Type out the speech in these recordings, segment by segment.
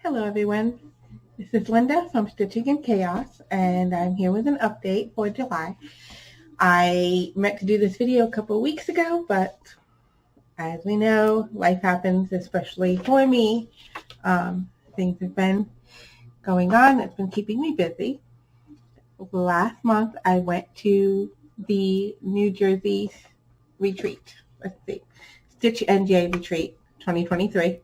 Hello everyone, this is Linda from Stitching in Chaos, and I'm here with an update for July. I meant to do this video a couple of weeks ago, but as we know, life happens, especially for me. Things have been going on that's been keeping me busy. Last month I went to the New Jersey retreat. Stitch NJ retreat 2023.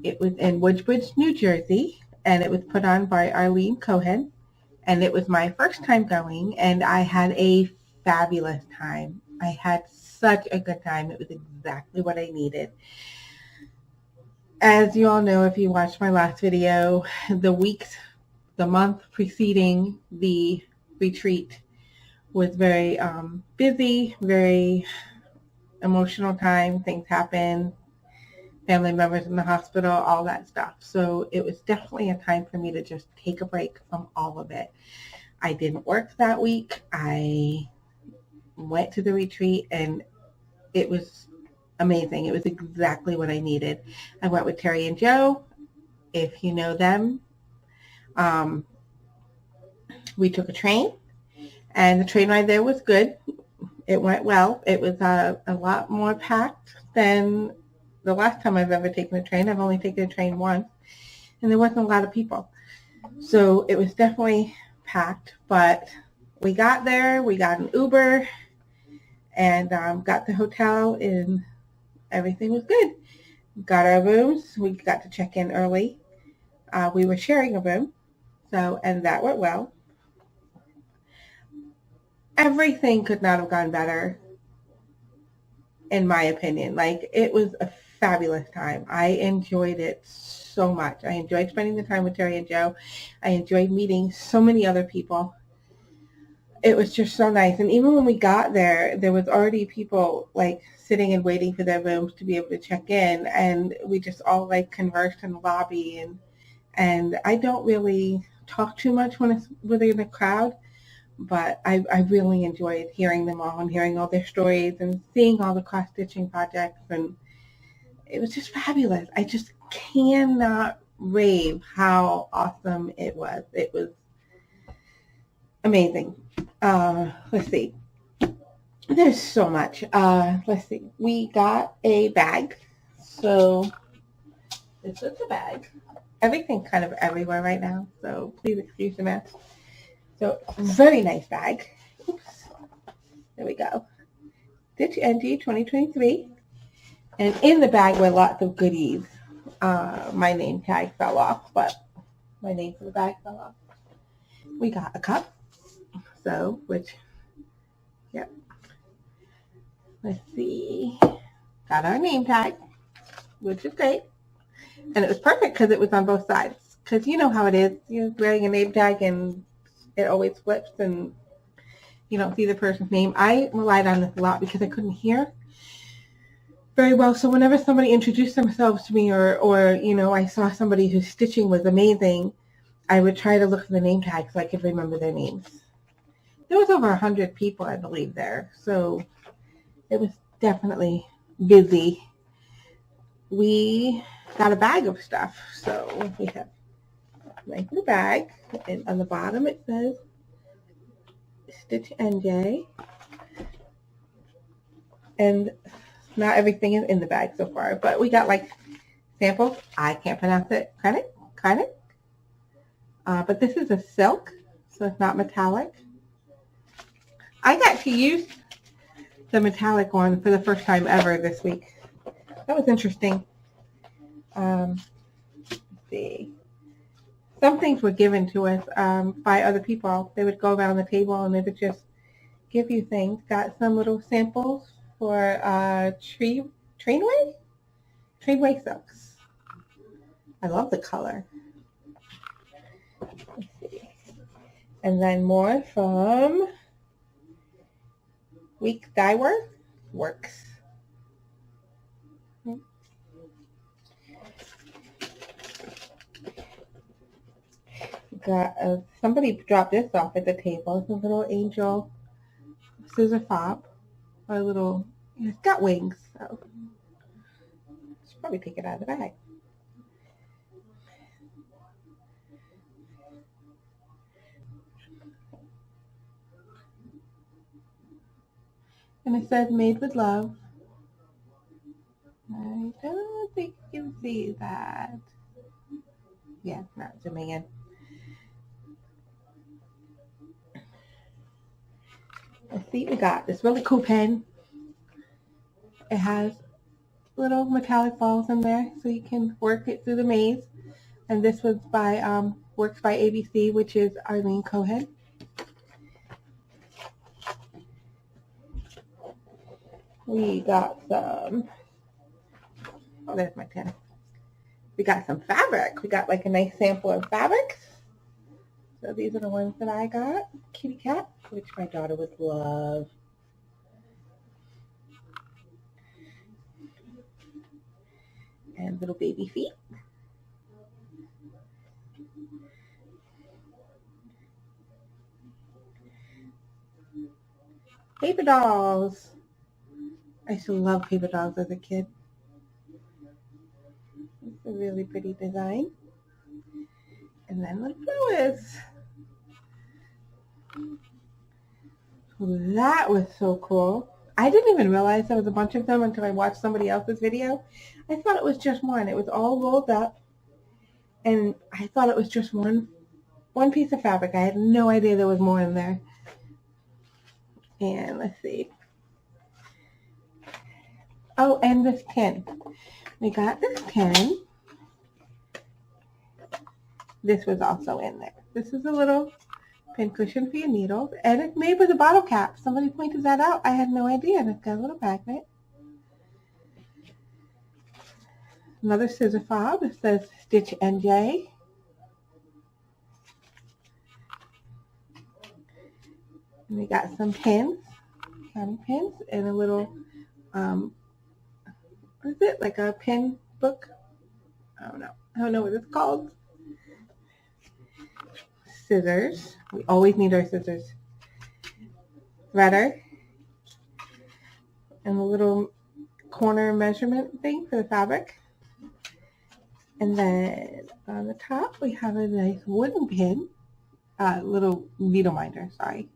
It was in Woodbridge, New Jersey, and it was put on by Arlene Cohen, and it was my first time going, and I had a fabulous time. I had such a good time. It was exactly what I needed. As you all know, if you watched my last video, the month preceding the retreat was very busy, very emotional time. Things happened. Family members in the hospital, all that stuff. So it was definitely a time for me to just take a break from all of it. I didn't work that week. I went to the retreat and it was amazing. It was exactly what I needed. I went with Terry and Joe, if you know them. We took a train and the train ride there was good. It went well. It was a lot more packed than the last time I've ever taken a train. I've only taken a train once, and there wasn't a lot of people. So it was definitely packed, but we got there, we got an Uber, and got the hotel, and everything was good. Got our rooms. We got to check in early. We were sharing a room, and that went well. Everything could not have gone better, in my opinion. Like, it was a fabulous time. I enjoyed it so much. I enjoyed spending the time with Terry and Joe. I enjoyed meeting so many other people. It was just so nice. And even when we got there, there was already people like sitting and waiting for their rooms to be able to check in. And we just all like conversed in the lobby. And I don't really talk too much when it's within a crowd. But I really enjoyed hearing them all and hearing all their stories and seeing all the cross-stitching projects, and it was just fabulous. I just cannot rave how awesome it was. It was amazing. Let's see. There's so much. Let's see. We got a bag. So this is the bag. Everything's kind of everywhere right now, so please excuse the mess. So, very nice bag. Oops. There we go. Stitch NG 2023. And in the bag were lots of goodies. My name tag fell off, but my name for the bag fell off. We got a cup. Yep. Let's see. Got our name tag, which is great. And it was perfect because it was on both sides. Because you know how it is. You're wearing a name tag and it always flips and you don't see the person's name. I relied on this a lot because I couldn't hear very well. So whenever somebody introduced themselves to me or you know, I saw somebody whose stitching was amazing, I would try to look for the name tag so I could remember their names. There was over 100 people, I believe, there. So it was definitely busy. We got a bag of stuff. So we have a nice little bag. And on the bottom it says Stitch NJ. And not everything is in the bag so far, but we got like samples. I can't pronounce it. Kind of. But this is a silk, so it's not metallic. I got to use the metallic one for the first time ever this week. That was interesting. Let's see. Some things were given to us by other people. They would go around the table and they would just give you things. Got some little samples for trainway silks. I love the color. Let's see. And then more from Week Dyeworth Works. Got somebody dropped this off at the table. It's a little angel scissor fob, or a little. It's got wings, so should probably take it out of the bag. And it says made with love. I don't think you can see that. Yeah, not zooming in. Let's see, we got this really cool pen. It has little metallic balls in there so you can work it through the maze. And this was by Works by ABC, which is Arlene Cohen. We got some, oh, there's my pen. We got some fabric. We got like a nice sample of fabrics. So these are the ones that I got. Kitty cat, which my daughter would love. And little baby feet. Paper dolls. I used to love paper dolls as a kid. It's a really pretty design. And then the flowers. That was so cool. I didn't even realize there was a bunch of them until I watched somebody else's video. I thought it was just one. It was all rolled up. And I thought it was just one piece of fabric. I had no idea there was more in there. And let's see. Oh, and this pin. We got this pin. This was also in there. This is a little pin cushion for your needles. And it's made with a bottle cap. Somebody pointed that out. I had no idea. And it's got a little magnet. Another scissor fob. It says Stitch NJ. And we got some pins. Counting pins. And a little, what is it? Like a pin book? I don't know. I don't know what it's called. Scissors. We always need our scissors. Threader. And a little corner measurement thing for the fabric. And then on the top we have a nice wooden pin. Little needle minder, sorry.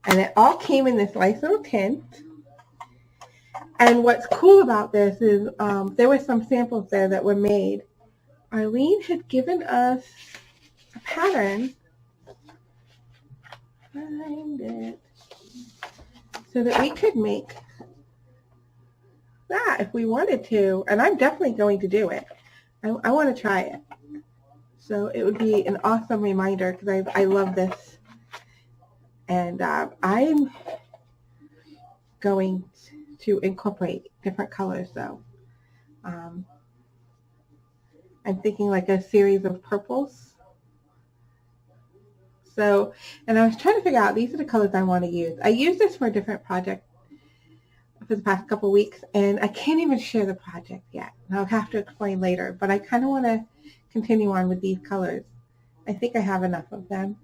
And it all came in this nice little tin. And what's cool about this is there were some samples there that were made. Arlene had given us a pattern, find it, so that we could make that if we wanted to. And I'm definitely going to do it. I want to try it. So it would be an awesome reminder because I love this. And I'm going to incorporate different colors though. I'm thinking like a series of purples. So, and I was trying to figure out, these are the colors I want to use. I used this for a different project for the past couple weeks, and I can't even share the project yet. And I'll have to explain later, but I kind of want to continue on with these colors. I think I have enough of them.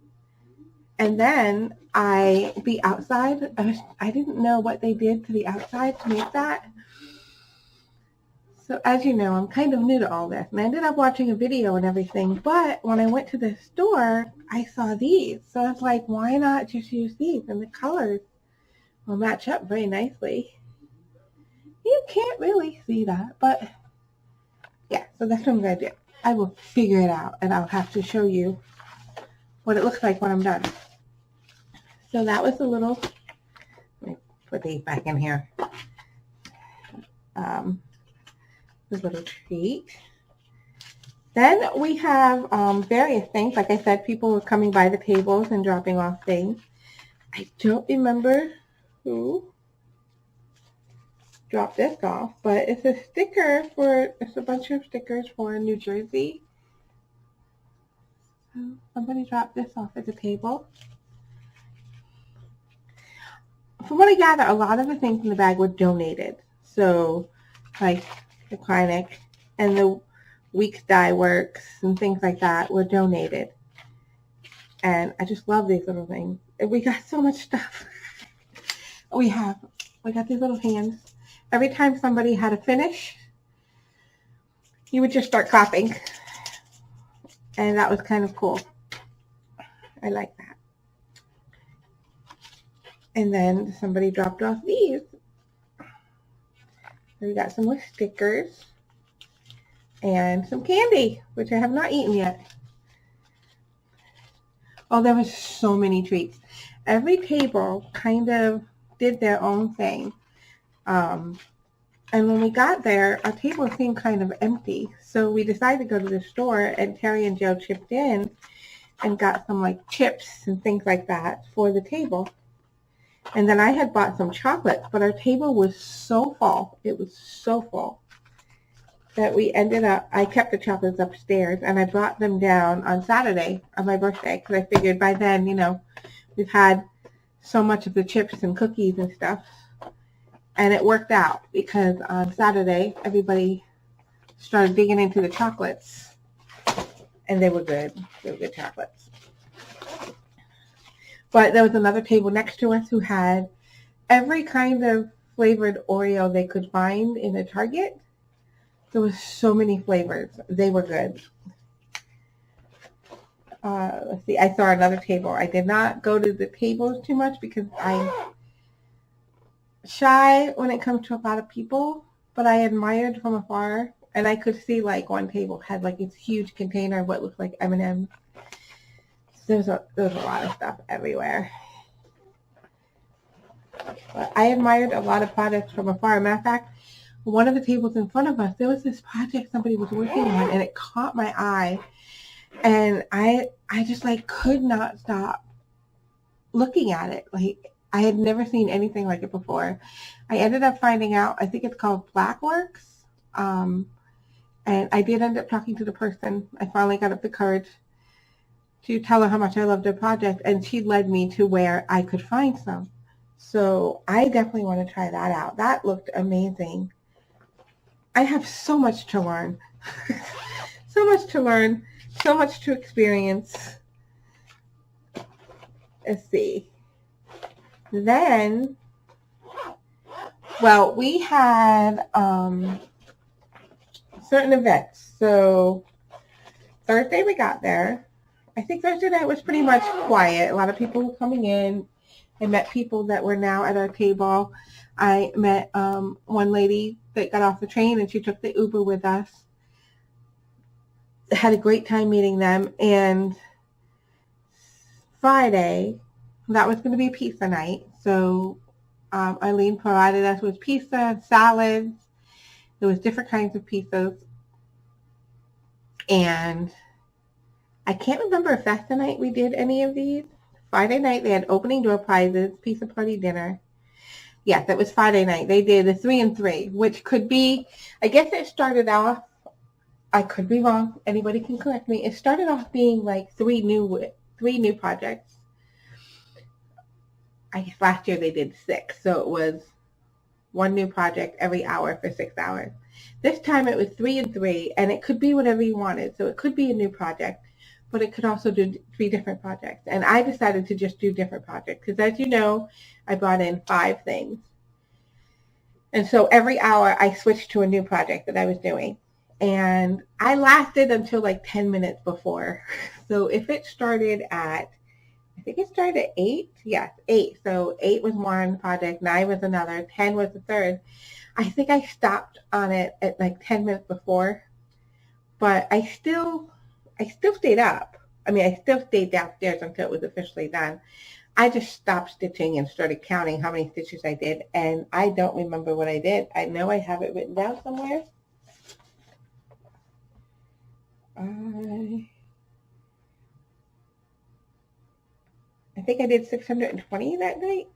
And then I be outside. I didn't know what they did to the outside to make that. So as you know, I'm kind of new to all this. And I ended up watching a video and everything. But when I went to the store, I saw these. So I was like, why not just use these? And the colors will match up very nicely. You can't really see that. But yeah, so that's what I'm going to do. I will figure it out. And I'll have to show you what it looks like when I'm done. So that was a little, let me put these back in here. This little treat. Then we have various things. Like I said, people were coming by the tables and dropping off things. I don't remember who dropped this off, but it's a sticker for, it's a bunch of stickers for New Jersey. So somebody dropped this off at the table. From what I gather, a lot of the things in the bag were donated. So, like the Kleinik and the Weeks Dye Works and things like that were donated. And I just love these little things. And we got so much stuff. We got these little hands. Every time somebody had a finish, you would just start clapping. And that was kind of cool. I like that. And then somebody dropped off these. We got some more stickers and some candy, which I have not eaten yet. Oh, there was so many treats. Every table kind of did their own thing. And when we got there, our table seemed kind of empty. So we decided to go to the store, and Terry and Joe chipped in and got some like chips and things like that for the table. And then I had bought some chocolates, but our table was so full. It was so full that we ended up, I kept the chocolates upstairs, and I brought them down on Saturday on my birthday, because I figured by then, you know, we've had so much of the chips and cookies and stuff. And it worked out, because on Saturday, everybody started digging into the chocolates, and they were good. They were good chocolates. But there was another table next to us who had every kind of flavored Oreo they could find in a Target. There was so many flavors. They were good. Let's see. I saw another table. I did not go to the tables too much because I'm shy when it comes to a lot of people. But I admired from afar, and I could see like one table had like this huge container of what looked like M&Ms. There's a lot of stuff everywhere. But I admired a lot of products from afar. Matter of fact, one of the tables in front of us, there was this project somebody was working on, and it caught my eye. And I just like could not stop looking at it. Like I had never seen anything like it before. I ended up finding out, I think it's called Blackworks. And I did end up talking to the person. I finally got up the courage to tell her how much I loved her project, and she led me to where I could find some. So I definitely want to try that out. That looked amazing. I have so much to learn. So much to learn. So much to experience. Let's see. Then, well, we had certain events. So Thursday we got there. I think Thursday night was pretty much quiet. A lot of people were coming in. I met people that were now at our table. I met one lady that got off the train, and she took the Uber with us. Had a great time meeting them. And Friday, that was going to be pizza night. So Arlene provided us with pizza and salads. There was different kinds of pizzas. And I can't remember if that's the night we did any of these. Friday night, they had opening door prizes, pizza party dinner. Yes, it was Friday night. They did the 3 and 3, which could be, I guess it started off, I could be wrong. Anybody can correct me. It started off being like three new projects. I guess last year they did 6, so it was one new project every hour for 6 hours. This time it was 3 and 3, and it could be whatever you wanted. So it could be a new project, but it could also do 3 different projects. And I decided to just do different projects because, as you know, I brought in 5 things. And so every hour I switched to a new project that I was doing. And I lasted until like 10 minutes before. So if it started at, I think it started at 8. Yes, 8. So 8 was one project, 9 was another, 10 was the third. I think I stopped on it at like 10 minutes before. But I still stayed up. I mean, I still stayed downstairs until it was officially done. I just stopped stitching and started counting how many stitches I did. And I don't remember what I did. I know I have it written down somewhere. I think I did 620 that night.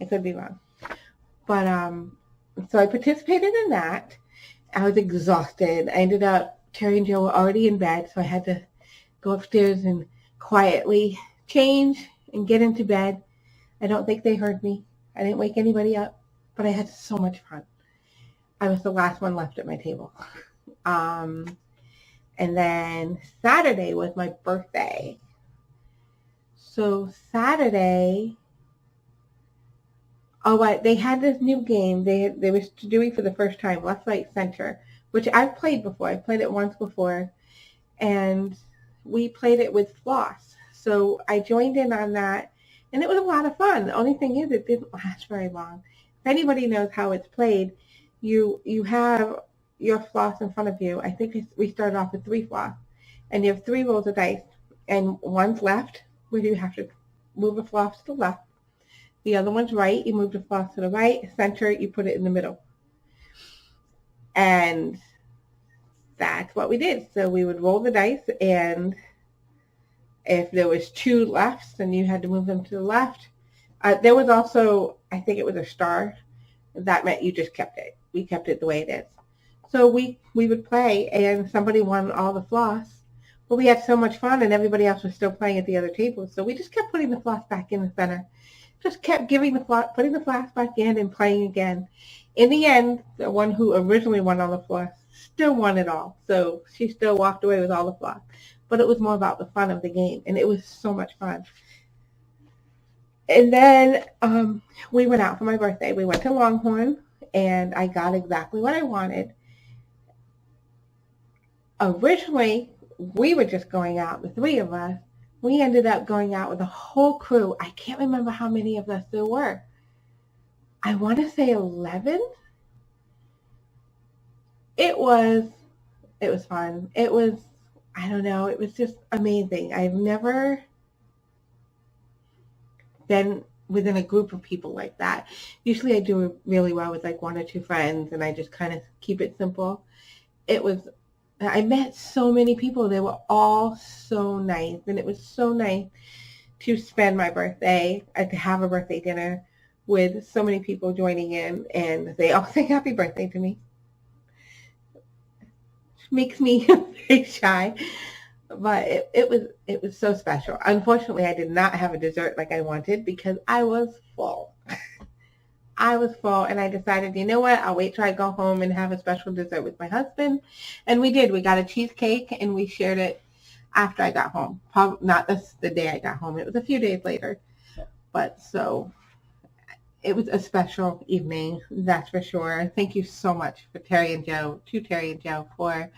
I could be wrong. But so I participated in that. I was exhausted. I ended up, Terry and Joe were already in bed, so I had to go upstairs and quietly change and get into bed. I don't think they heard me. I didn't wake anybody up, but I had so much fun. I was the last one left at my table. And then Saturday was my birthday. So Saturday, they had this new game they were doing for the first time, Left, Right, Center, which I've played before. I played it once before, and we played it with Floss. So I joined in on that, And it was a lot of fun. The only thing is it didn't last very long. If anybody knows how it's played, you have your floss in front of you. I think we started off with 3 floss. And you have 3 rolls of dice. And one's left, where you have to move the floss to the left. The other one's right. You move the floss to the right. Center, you put it in the middle. And that's what we did. So we would roll the dice, and if there was 2 lefts, then you had to move them to the left. There was also, I think it was a star. That meant you just kept it. We kept it the way it is. So we would play, and somebody won all the floss. But we had so much fun, and everybody else was still playing at the other table. So we just kept putting the floss back in the center. Just kept putting the floss back in and playing again. In the end, the one who originally won all the floss still won it all. So she still walked away with all the floss. But it was more about the fun of the game, and it was so much fun. And then we went out for my birthday. We went to Longhorn, and I got exactly what I wanted. Originally, we were just going out, the 3 of us. We ended up going out with the whole crew. I can't remember how many of us there were. I want to say 11. It was fun. It was, I don't know, it was just amazing. I've never been within a group of people like that. Usually I do really well with like 1 or 2 friends, and I just kind of keep it simple. I met so many people. They were all so nice, and it was so nice to spend my birthday, to have a birthday dinner with so many people joining in, and they all say happy birthday to me. Makes me very shy, but it was so special. Unfortunately, I did not have a dessert like I wanted because I was full. I was full, and I decided, you know what, I'll wait till I go home and have a special dessert with my husband. And we did. We got a cheesecake, and we shared it after I got home. Probably not the day I got home. It was a few days later. But so it was a special evening, that's for sure. Thank you so much to Terry and Joe, for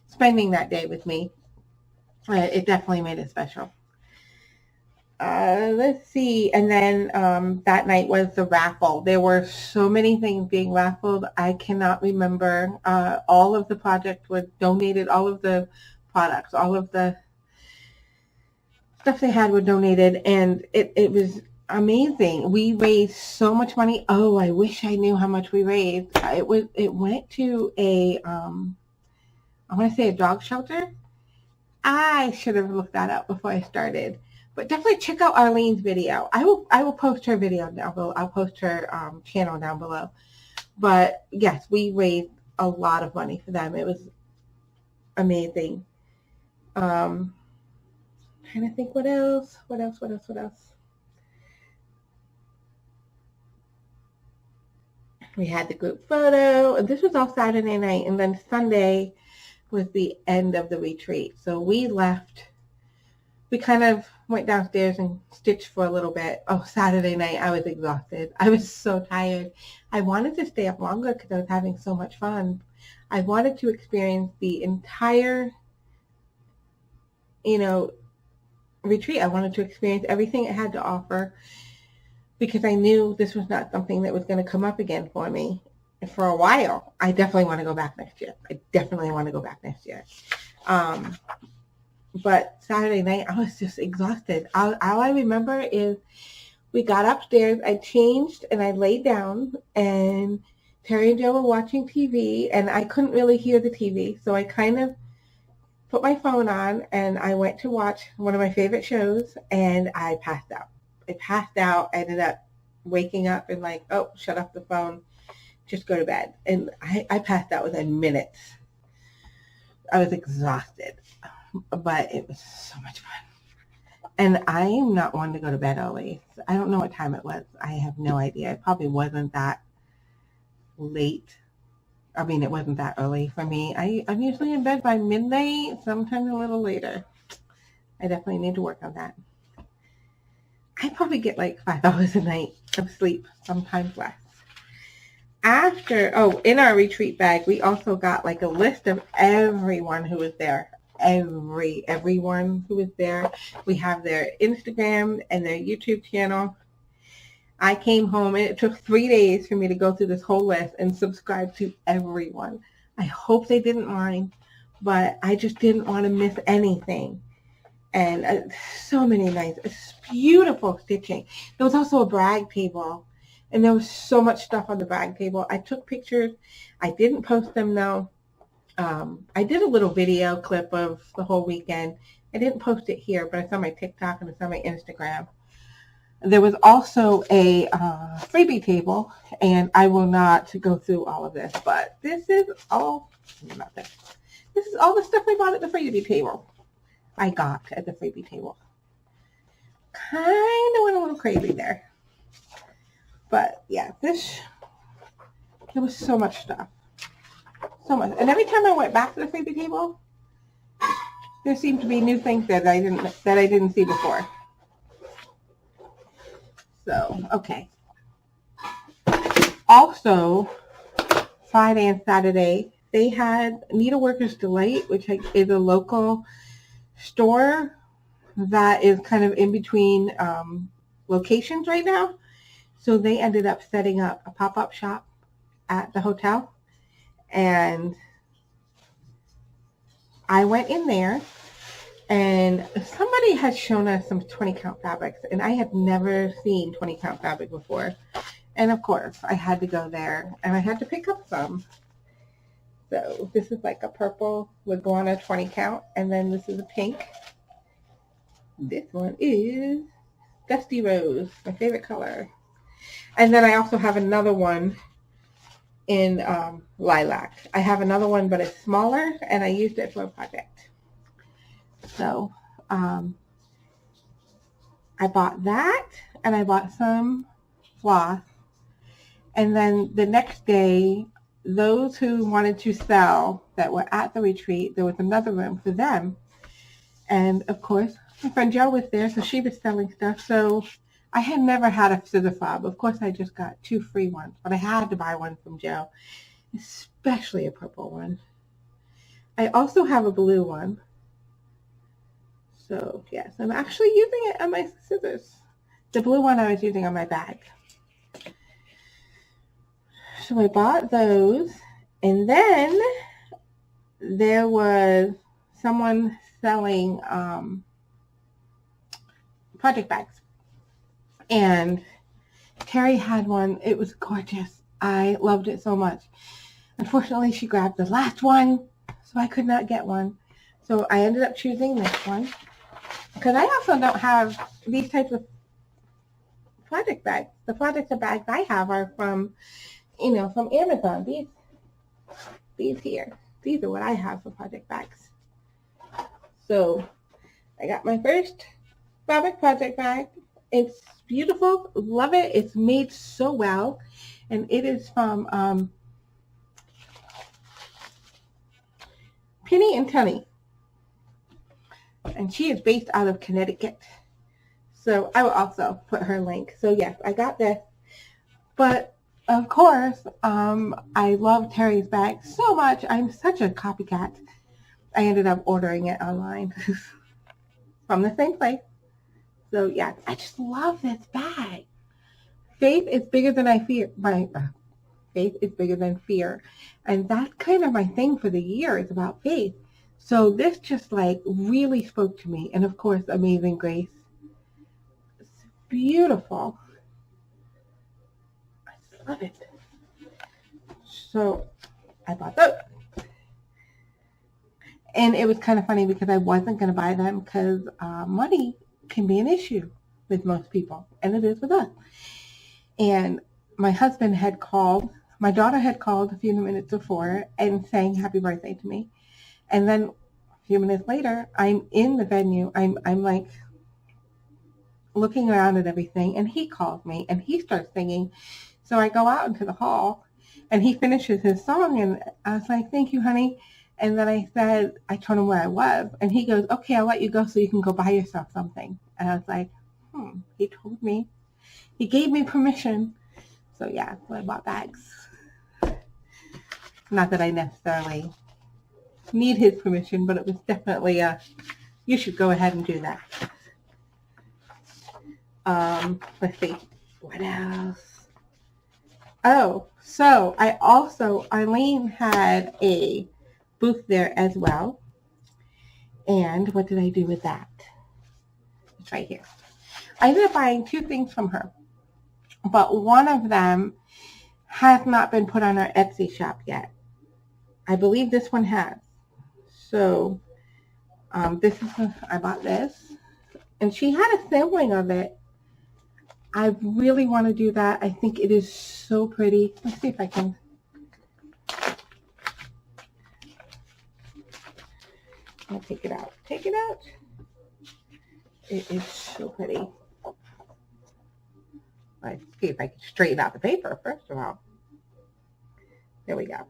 spending that day with me. It definitely made it special. Let's see. And then that night was the raffle. There were so many things being raffled. I cannot remember. All of the projects were donated. All of the products, all of the stuff they had were donated. And it was amazing. We raised so much money. Oh, I wish I knew how much we raised. It went to I want to say a dog shelter. I should have looked that up before I started. But definitely check out Arlene's video. I will post her video down below. I'll post her channel down below. But yes, we raised a lot of money for them. It was amazing. Trying to think what else. We had the group photo, and this was all Saturday night, and then Sunday was the end of the retreat. So we left. We kind of went downstairs and stitched for a little bit. Oh, Saturday night, I was exhausted. I was so tired. I wanted to stay up longer because I was having so much fun. I wanted to experience the entire, retreat. I wanted to experience everything it had to offer because I knew this was not something that was going to come up again for me for a while. I definitely want to go back next year. But Saturday night, I was just exhausted. All I remember is we got upstairs, I changed, and I laid down, and Terry and Joe were watching TV, and I couldn't really hear the TV, so I kind of put my phone on, and I went to watch one of my favorite shows, and I passed out. I ended up waking up and like, oh, shut off the phone, just go to bed. And I passed out within minutes. I was exhausted. But it was so much fun. And I'm not one to go to bed early. I don't know what time it was. I have no idea. It probably wasn't that late. I mean, it wasn't that early for me. I'm usually in bed by midnight, sometimes a little later. I definitely need to work on that. I probably get like 5 hours a night of sleep, sometimes less. In our retreat bag, we also got like a list of everyone who was there. everyone who was there. We have their Instagram and their YouTube channel. I came home and it took 3 days for me to go through this whole list and subscribe to everyone. I hope they didn't mind, but I just didn't want to miss anything. And so many nice, beautiful stitching. There was also a brag table, and there was so much stuff on the brag table. I took pictures. I didn't post them though. I did a little video clip of the whole weekend. I didn't post it here, but it's on my TikTok and it's on my Instagram. There was also a freebie table, and I will not go through all of this, but this is all, not this. This is all the stuff I bought at the freebie table. I got at the freebie table. Kind of went a little crazy there. But yeah, there was so much stuff. So much. And every time I went back to the freebie table, there seemed to be new things that I didn't see before. So, okay. Also, Friday and Saturday, they had Needleworkers Delight, which is a local store that is kind of in between locations right now. So they ended up setting up a pop-up shop at the hotel. And I went in there, and somebody had shown us some 20 count fabrics, and I had never seen 20 count fabric before. And of course, I had to go there, and I had to pick up some. So this is like a purple with guana 20 count, and then this is a pink. This one is Dusty Rose, my favorite color. And then I also have another one in lilac. I have another one, but it's smaller, and I used it for a project. So I bought that, and I bought some floss. And then the next day, those who wanted to sell that were at the retreat, there was another room for them. And of course, my friend Jo was there, so she was selling stuff. So I had never had a scissor fob. Of course, I just got 2 free ones, but I had to buy one from Jo, especially a purple one. I also have a blue one. So yes, I'm actually using it on my scissors. The blue one I was using on my bag. So I bought those, and then there was someone selling project bags, and Terry had one. It was gorgeous. I loved it so much. Unfortunately, she grabbed the last one, so I could not get one. So I ended up choosing this one, because I also don't have these types of project bags. The project bags I have are from, from Amazon. These here. These are what I have for project bags. So I got my first fabric project bag. It's beautiful. Love it. It's made so well. And it is from Penny and Tunny. And she is based out of Connecticut. So I will also put her link. So yes, I got this. But of course, I love Terry's bag so much. I'm such a copycat. I ended up ordering it online from the same place. So yeah, I just love this bag. Faith is bigger than I fear. Faith is bigger than fear. And that's kind of my thing for the year, is about faith. So this just like really spoke to me. And of course, Amazing Grace. It's beautiful. I just love it. So I bought those. And it was kind of funny because I wasn't going to buy them because money can be an issue with most people. And it is with us. And my husband had called. My daughter had called a few minutes before and sang happy birthday to me. And then a few minutes later, I'm in the venue. I'm like looking around at everything, and he calls me and he starts singing. So I go out into the hall, and he finishes his song, and I was like, "Thank you, honey." And then I told him where I was, and he goes, "Okay, I'll let you go so you can go buy yourself something." And I was like, he told me. He gave me permission. So yeah, so I bought bags. Not that I necessarily need his permission, but it was definitely you should go ahead and do that. Let's see, what else? Oh, so Arlene had a booth there as well. And what did I do with that? It's right here. I ended up buying 2 things from her, but one of them has not been put on our Etsy shop yet. I believe this one has. So this is, I bought this, and she had a sampling of it. I really want to do that. I think it is so pretty. Let's see if I can. I'll take it out. Take it out. It is so pretty. Let's see if I can straighten out the paper first of all. There we go.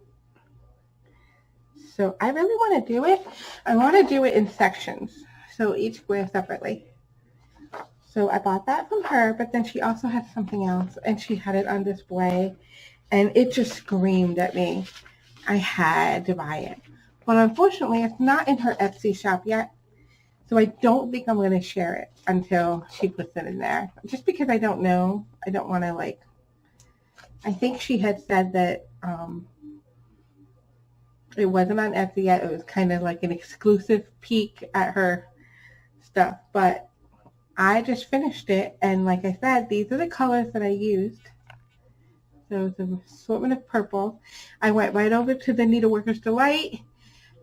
So I really want to do it. I want to do it in sections, so each square separately. So I bought that from her, but then she also had something else, and she had it on display, and it just screamed at me. I had to buy it. But unfortunately, it's not in her Etsy shop yet, so I don't think I'm going to share it until she puts it in there. Just because I don't know. I don't want to, like, I think she had said that it wasn't on Etsy yet. It was kind of like an exclusive peek at her stuff. But I just finished it, and like I said, these are the colors that I used. So it's an assortment of purple. I went right over to the Needleworker's Delight,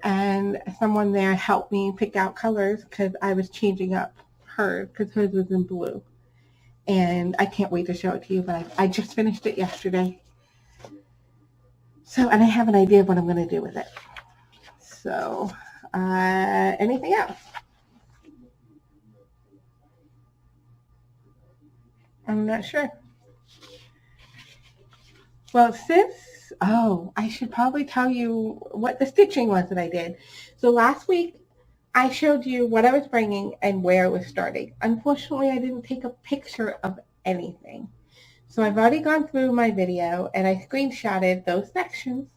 and someone there helped me pick out colors because I was changing up hers because hers was in blue. And I can't wait to show it to you, but I just finished it yesterday. So, and I have an idea of what I'm going to do with it. So, anything else? I'm not sure. Well, I should probably tell you what the stitching was that I did. So last week, I showed you what I was bringing and where it was starting. Unfortunately, I didn't take a picture of anything. So I've already gone through my video, and I screenshotted those sections.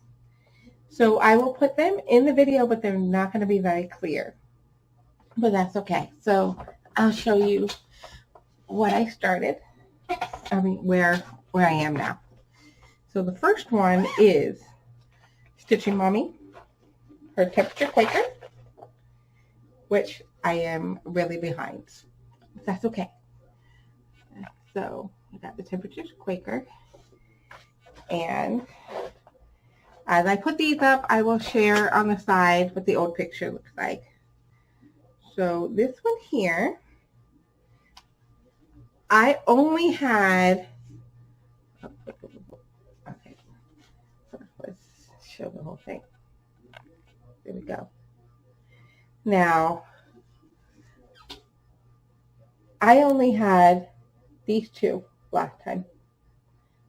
So I will put them in the video, but they're not going to be very clear. But that's okay. So I'll show you what I started. I mean, where I am now. So the first one is Stitching Mommy, her temperature Quaker, which I am really behind. That's okay. So I got the temperature Quaker, and as I put these up, I will share on the side what the old picture looks like. So this one here, I only had, okay, let's show the whole thing. There we go. Now, I only had these 2 last time.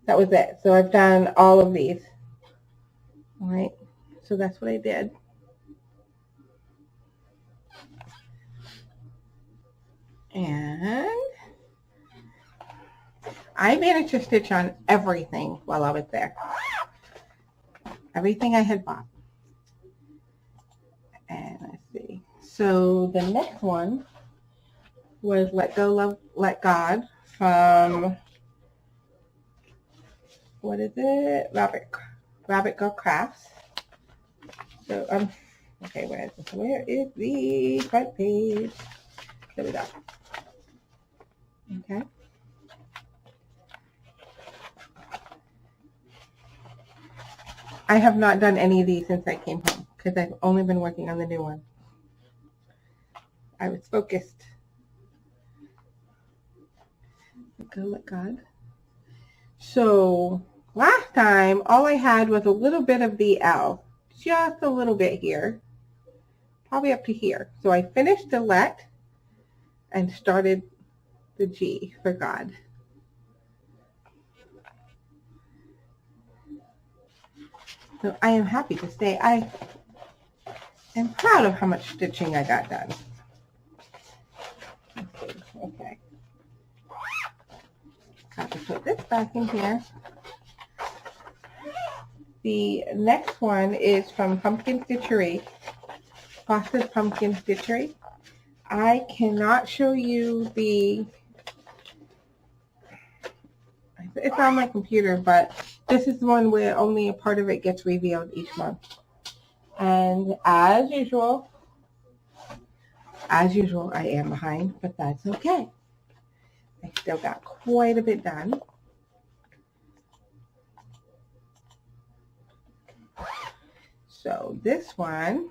That was it. So I've done all of these. All right. So that's what I did. And I managed to stitch on everything while I was there. Everything I had bought. And let's see. So the next one was Let Go, Love, Let God from, what is it? Rabbit Girl Crafts. So, okay, where is the front page? There we go. Okay. I have not done any of these since I came home because I've only been working on the new one. I was focused. Let go, let God. So last time, all I had was a little bit of the L, just a little bit here, probably up to here. So I finished the let and started the G for God. So I am happy to say I am proud of how much stitching I got done. Okay. Got to put this back in here. The next one is from Pumpkin Stitchery, Frosted Pumpkin Stitchery. I cannot show you the, it's on my computer, but this is the one where only a part of it gets revealed each month. And as usual, I am behind, but that's okay. I still got quite a bit done. So this one,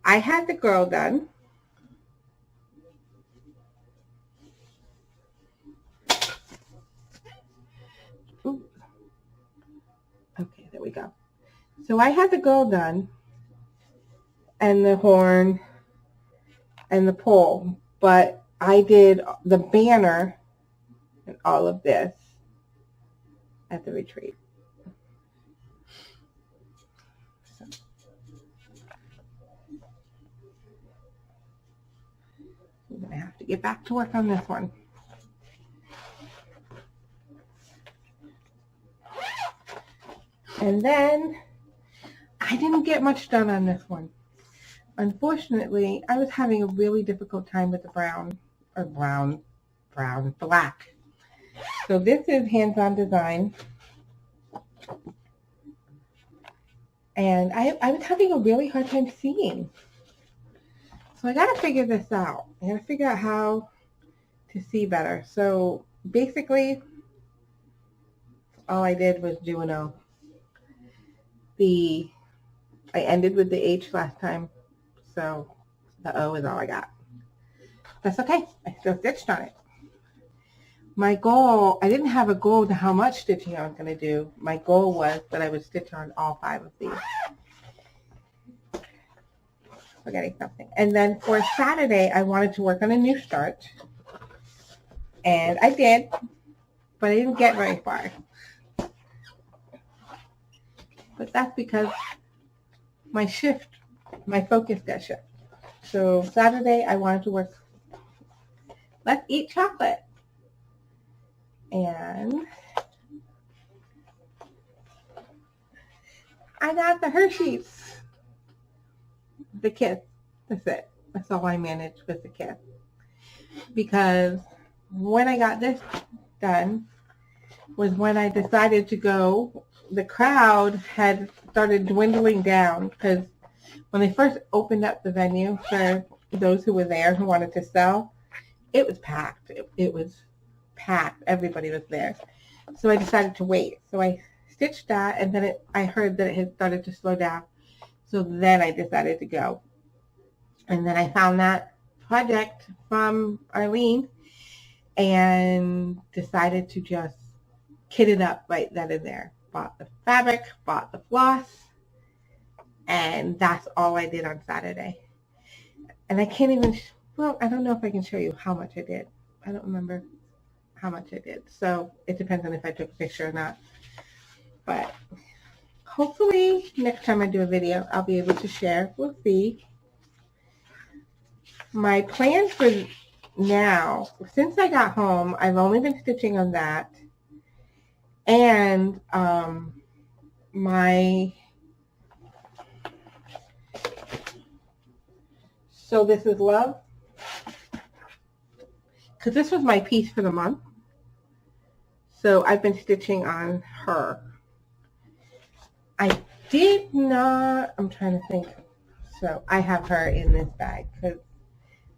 I had the girl done. Ooh. Okay, there we go. So I had the girl done, and the horn, and the pole, but I did the banner and all of this at the retreat. So, I'm going to have to get back to work on this one. And then I didn't get much done on this one. Unfortunately, I was having a really difficult time with the black. So this is hands-on design. And I was having a really hard time seeing. So I got to figure this out. I got to figure out how to see better. So basically, all I did was do an O. I ended with the H last time. So the O is all I got. That's okay. I still stitched on it. My goal, I didn't have a goal to how much stitching I was going to do. My goal was that I would stitch on all 5 of these. Forgetting something. And then for Saturday, I wanted to work on a new start. And I did, but I didn't get very far. But that's because my focus got shift. So Saturday, I wanted to work, let's eat chocolate. And I got the Hershey's, the kiss. That's it. That's all I managed with the kiss. Because when I got this done was when I decided to go. The crowd had started dwindling down because when they first opened up the venue for those who were there who wanted to sell, it was packed. It was packed. Everybody was there. So I decided to wait. So I stitched that, and then I heard that it had started to slow down. So then I decided to go. And then I found that project from Arlene and decided to just kit it up right then and there. Bought the fabric, bought the floss, and that's all I did on Saturday. And I can't even, well, I don't know if I can show you how much I did. I don't remember how much I did. So it depends on if I took a picture or not. But hopefully next time I do a video, I'll be able to share. We'll see. My plan for now, since I got home, I've only been stitching on that. And so this is Love, because this was my piece for the month. So I've been stitching on her. I did not, I'm trying to think. So I have her in this bag because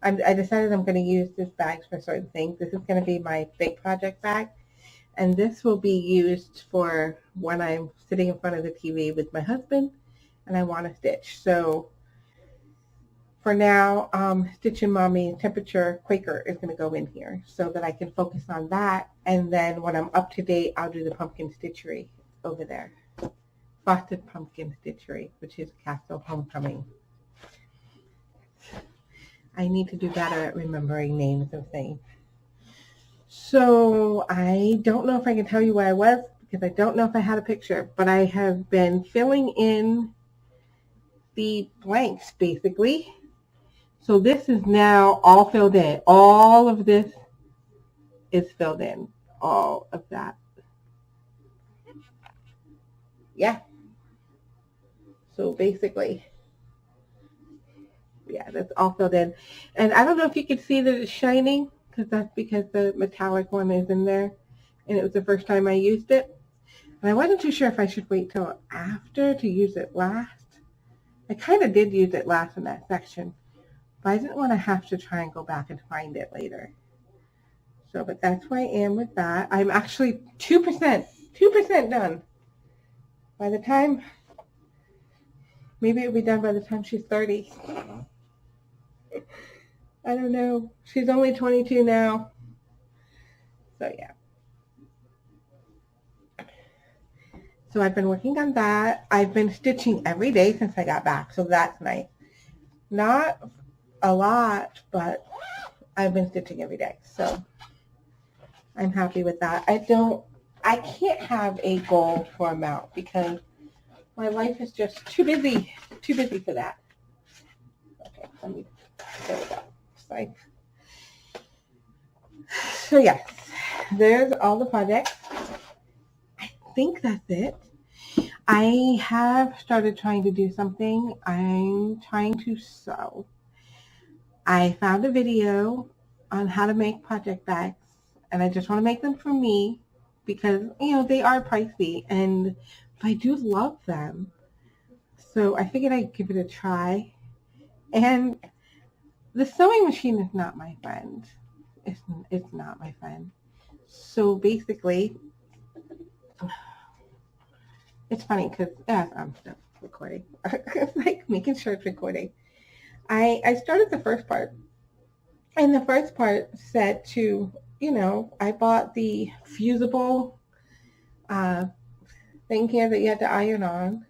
I decided I'm going to use this bag for certain things. This is going to be my big project bag. And this will be used for when I'm sitting in front of the TV with my husband and I want to stitch. So for now, Stitching Mommy Temperature Quaker is going to go in here so that I can focus on that. And then when I'm up to date, I'll do the pumpkin stitchery over there. Frosted Pumpkin Stitchery, which is Castle Homecoming. I need to do better at remembering names of things. So I don't know if I can tell you where I was because I don't know if I had a picture, but I have been filling in the blanks basically. So this is now all filled in. All of this is filled in. All of that. Yeah. So basically, yeah, that's all filled in. And I don't know if you can see that it's shining, because that's because the metallic one is in there. And it was the first time I used it. And I wasn't too sure if I should wait till after to use it last. I kind of did use it last in that section, but I didn't want to have to try and go back and find it later. So, but that's where I am with that. I'm actually 2% done. By the time, maybe it'll be done by the time she's 30. I don't know. She's only 22 now. So yeah. So I've been working on that. I've been stitching every day since I got back, so that's nice. Not a lot, but I've been stitching every day, so I'm happy with that. I can't have a goal for amount because my life is just too busy for that. Okay, let me, there we go. Sorry. So yes, there's all the projects. I think that's it. I have started trying to do something. I'm trying to sew. I found a video on how to make project bags, and I just want to make them for me because, you know, they are pricey and I do love them. So I figured I'd give it a try. And the sewing machine is not my friend. It's not my friend. So basically, it's funny because I'm still recording. It's like making sure it's recording. I started the first part, and the first part said to, you know, I bought the fusible thing here that you had to iron on.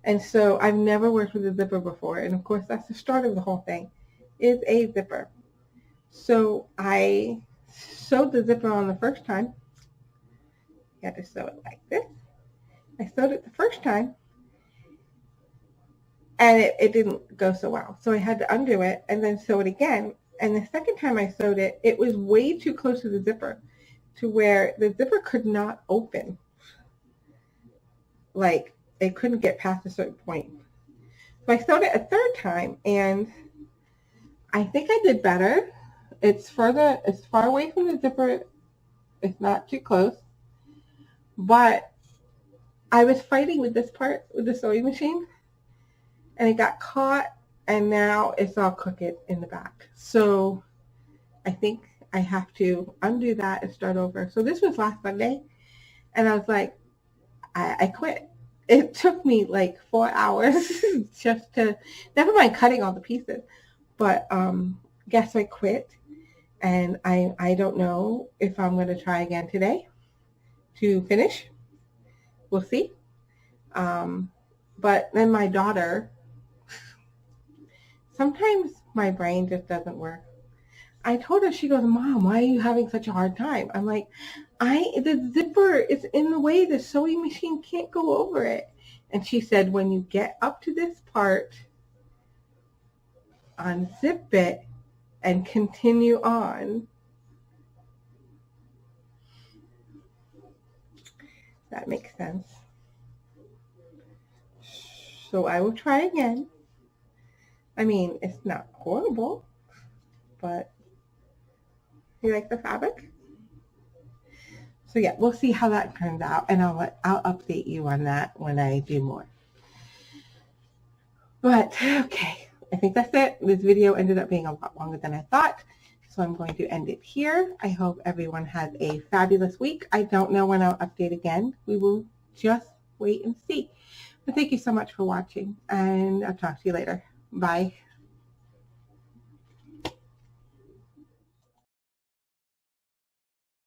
And so I've never worked with a zipper before. And of course, that's the start of the whole thing, is a zipper. So I sewed the zipper on the first time. You had to sew it like this. I sewed it the first time, and it didn't go so well. So I had to undo it and then sew it again. And the second time I sewed it, it was way too close to the zipper to where the zipper could not open. Like, it couldn't get past a certain point. So I sewed it a third time, and I think I did better. It's far away from the zipper. It's not too close. But I was fighting with this part with the sewing machine, and it got caught, and now it's all crooked in the back. So I think I have to undo that and start over. So this was last Monday, and I was like, I quit. It took me like 4 hours just to, never mind cutting all the pieces, but guess I quit, and I don't know if I'm going to try again today to finish. We'll see. But then my daughter, sometimes my brain just doesn't work. I told her, she goes, Mom, why are you having such a hard time? I'm like, the zipper is in the way. The sewing machine can't go over it. And she said, when you get up to this part, unzip it and continue on. That makes sense. So I will try again. I mean, it's not horrible, but you like the fabric? So yeah, we'll see how that turns out, and I'll update you on that when I do more. But okay, I think that's it. This video ended up being a lot longer than I thought, so I'm going to end it here. I hope everyone has a fabulous week. I don't know when I'll update again. We will just wait and see. But thank you so much for watching, and I'll talk to you later. Bye.